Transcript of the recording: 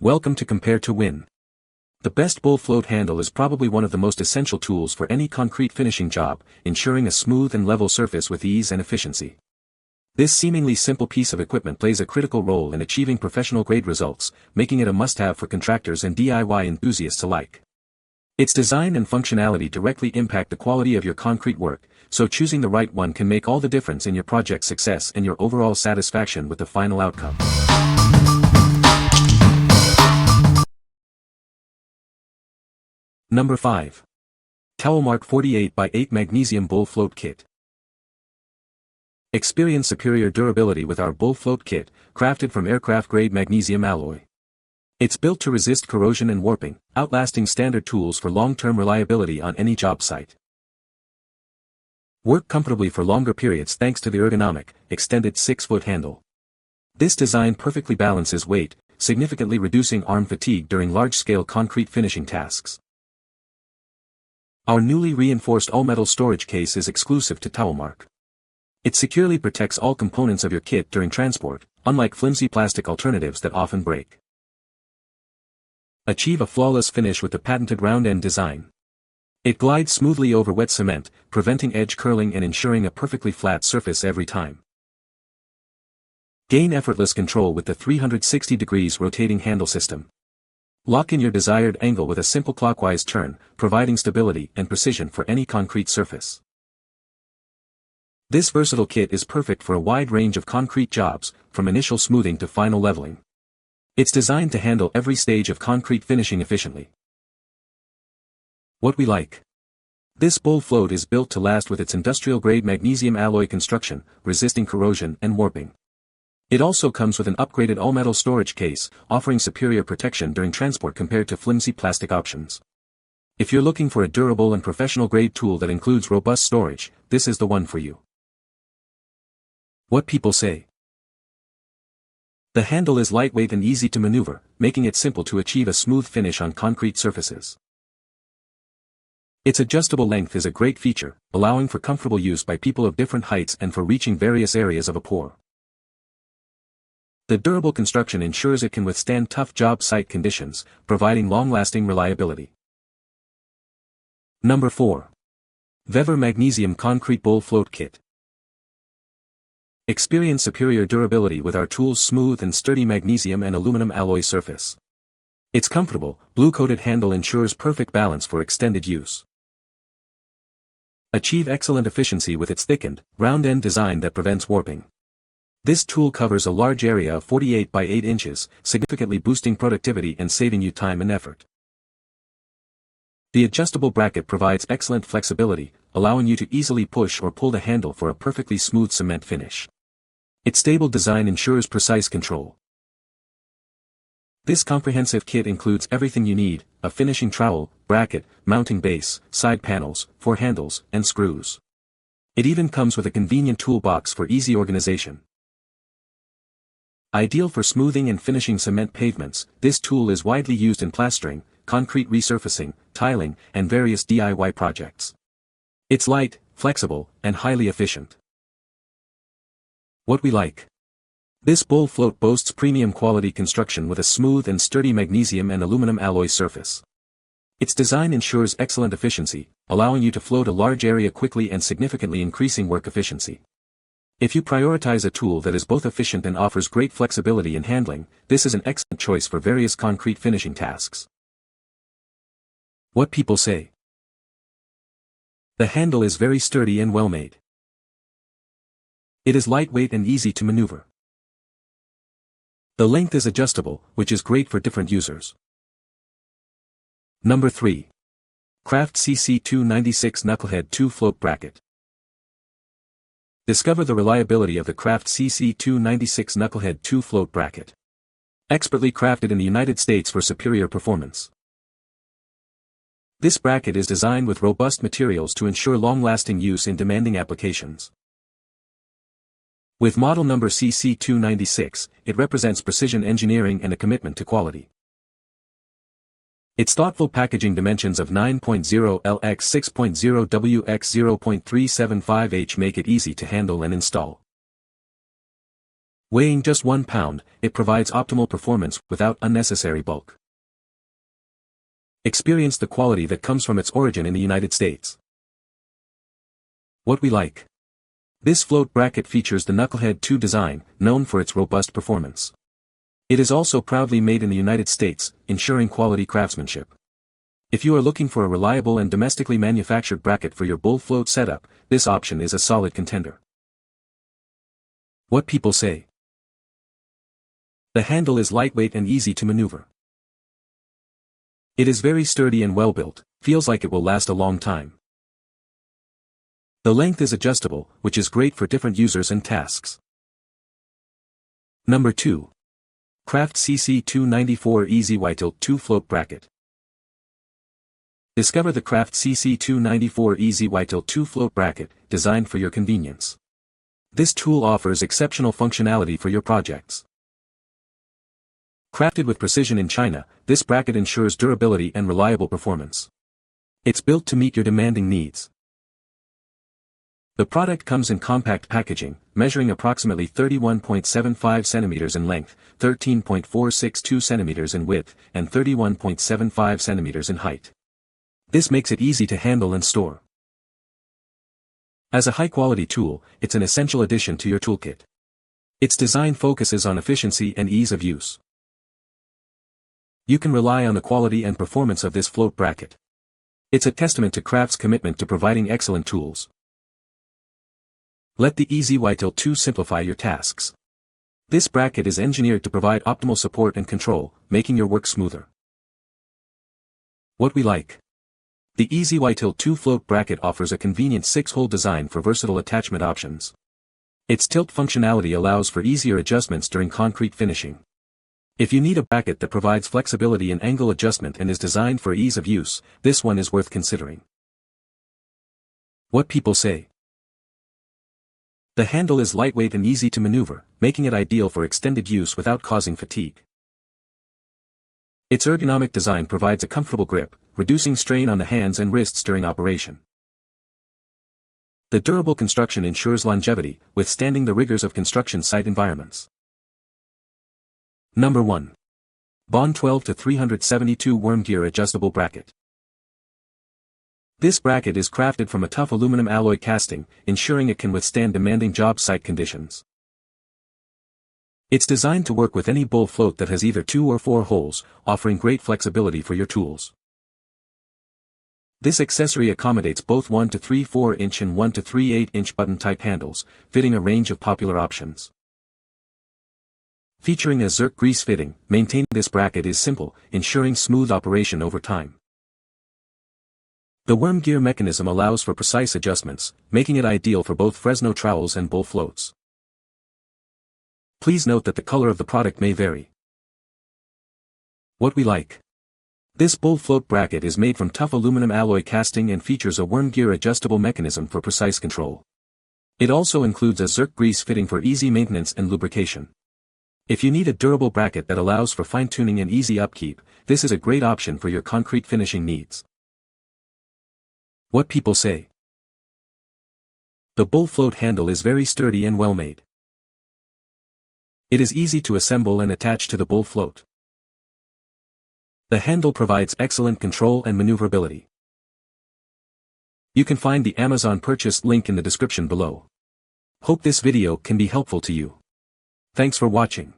Welcome to Compare to Win. The best bull float handle is probably one of the most essential tools for any concrete finishing job, ensuring a smooth and level surface with ease and efficiency. This seemingly simple piece of equipment plays a critical role in achieving professional-grade results, making it a must-have for contractors and DIY enthusiasts alike. Its design and functionality directly impact the quality of your concrete work, so choosing the right one can make all the difference in your project's success and your overall satisfaction with the final outcome. Number 5. Towallmark 48x8 Magnesium Bull Float Kit. Experience superior durability with our Bull Float Kit, crafted from aircraft-grade magnesium alloy. It's built to resist corrosion and warping, outlasting standard tools for long-term reliability on any job site. Work comfortably for longer periods thanks to the ergonomic, extended 6-foot handle. This design perfectly balances weight, significantly reducing arm fatigue during large-scale concrete finishing tasks. Our newly reinforced all-metal storage case is exclusive to Towallmark. It securely protects all components of your kit during transport, unlike flimsy plastic alternatives that often break. Achieve a flawless finish with the patented round-end design. It glides smoothly over wet cement, preventing edge curling and ensuring a perfectly flat surface every time. Gain effortless control with the 360 degrees rotating handle system. Lock in your desired angle with a simple clockwise turn, providing stability and precision for any concrete surface. This versatile kit is perfect for a wide range of concrete jobs, from initial smoothing to final leveling. It's designed to handle every stage of concrete finishing efficiently. What we like. This bull float is built to last with its industrial-grade magnesium alloy construction, resisting corrosion and warping. It also comes with an upgraded all-metal storage case, offering superior protection during transport compared to flimsy plastic options. If you're looking for a durable and professional-grade tool that includes robust storage, this is the one for you. What people say. The handle is lightweight and easy to maneuver, making it simple to achieve a smooth finish on concrete surfaces. Its adjustable length is a great feature, allowing for comfortable use by people of different heights and for reaching various areas of a pour. The durable construction ensures it can withstand tough job site conditions, providing long-lasting reliability. Number 4. VEVOR Magnesium Concrete Bull Float Kit. Experience superior durability with our tool's smooth and sturdy magnesium and aluminum alloy surface. Its comfortable, blue-coated handle ensures perfect balance for extended use. Achieve excellent efficiency with its thickened, round-end design that prevents warping. This tool covers a large area of 48 by 8 inches, significantly boosting productivity and saving you time and effort. The adjustable bracket provides excellent flexibility, allowing you to easily push or pull the handle for a perfectly smooth cement finish. Its stable design ensures precise control. This comprehensive kit includes everything you need: a finishing trowel, bracket, mounting base, side panels, 4 handles, and screws. It even comes with a convenient toolbox for easy organization. Ideal for smoothing and finishing cement pavements, this tool is widely used in plastering, concrete resurfacing, tiling, and various DIY projects. It's light, flexible, and highly efficient. What we like. This bull float boasts premium quality construction with a smooth and sturdy magnesium and aluminum alloy surface. Its design ensures excellent efficiency, allowing you to float a large area quickly and significantly increasing work efficiency. If you prioritize a tool that is both efficient and offers great flexibility in handling, this is an excellent choice for various concrete finishing tasks. What people say. The handle is very sturdy and well made. It is lightweight and easy to maneuver. The length is adjustable, which is great for different users. Number 3. Kraft CC296 Knucklehead 2 Float Bracket. Discover the reliability of the Kraft CC296 Knucklehead 2 Float Bracket. Expertly crafted in the United States for superior performance. This bracket is designed with robust materials to ensure long-lasting use in demanding applications. With model number CC296, it represents precision engineering and a commitment to quality. Its thoughtful packaging dimensions of 9.0 L x 6.0 W x 0.375 H make it easy to handle and install. Weighing just 1 pound, it provides optimal performance without unnecessary bulk. Experience the quality that comes from its origin in the United States. What we like. This float bracket features the Knucklehead 2 design, known for its robust performance. It is also proudly made in the United States, ensuring quality craftsmanship. If you are looking for a reliable and domestically manufactured bracket for your bull float setup, this option is a solid contender. What people say. The handle is lightweight and easy to maneuver. It is very sturdy and well built, feels like it will last a long time. The length is adjustable, which is great for different users and tasks. Number 2. Kraft CC294 EZY-Tilt 2 Float Bracket. Discover the Kraft CC294 EZY-Tilt 2 Float Bracket, designed for your convenience. This tool offers exceptional functionality for your projects. Crafted with precision in China, this bracket ensures durability and reliable performance. It's built to meet your demanding needs. The product comes in compact packaging, measuring approximately 31.75 centimeters in length, 13.462 centimeters in width, and 31.75 centimeters in height. This makes it easy to handle and store. As a high-quality tool, it's an essential addition to your toolkit. Its design focuses on efficiency and ease of use. You can rely on the quality and performance of this float bracket. It's a testament to Kraft's commitment to providing excellent tools. Let the EZY-Tilt 2 simplify your tasks. This bracket is engineered to provide optimal support and control, making your work smoother. What we like. The EZY-Tilt 2 float bracket offers a convenient 6-hole design for versatile attachment options. Its tilt functionality allows for easier adjustments during concrete finishing. If you need a bracket that provides flexibility in angle adjustment and is designed for ease of use, this one is worth considering. What people say. The handle is lightweight and easy to maneuver, making it ideal for extended use without causing fatigue. Its ergonomic design provides a comfortable grip, reducing strain on the hands and wrists during operation. The durable construction ensures longevity, withstanding the rigors of construction site environments. Number 1. Bond 12-372 Wormgear Adjustable Bracket. This bracket is crafted from a tough aluminum alloy casting, ensuring it can withstand demanding job site conditions. It's designed to work with any bull float that has either 2 or 4 holes, offering great flexibility for your tools. This accessory accommodates both 1 to 3/4 inch and 1 to 3/8 inch button-type handles, fitting a range of popular options. Featuring a Zerk grease fitting, maintaining this bracket is simple, ensuring smooth operation over time. The Wormgear mechanism allows for precise adjustments, making it ideal for both Fresno trowels and bull floats. Please note that the color of the product may vary. What we like. This bull float bracket is made from tough aluminum alloy casting and features a Wormgear adjustable mechanism for precise control. It also includes a Zerk grease fitting for easy maintenance and lubrication. If you need a durable bracket that allows for fine-tuning and easy upkeep, this is a great option for your concrete finishing needs. What people say. The bull float handle is very sturdy and well made. It is easy to assemble and attach to the bull float. The handle provides excellent control and maneuverability. You can find the Amazon purchase link in the description below. Hope this video can be helpful to you. Thanks for watching.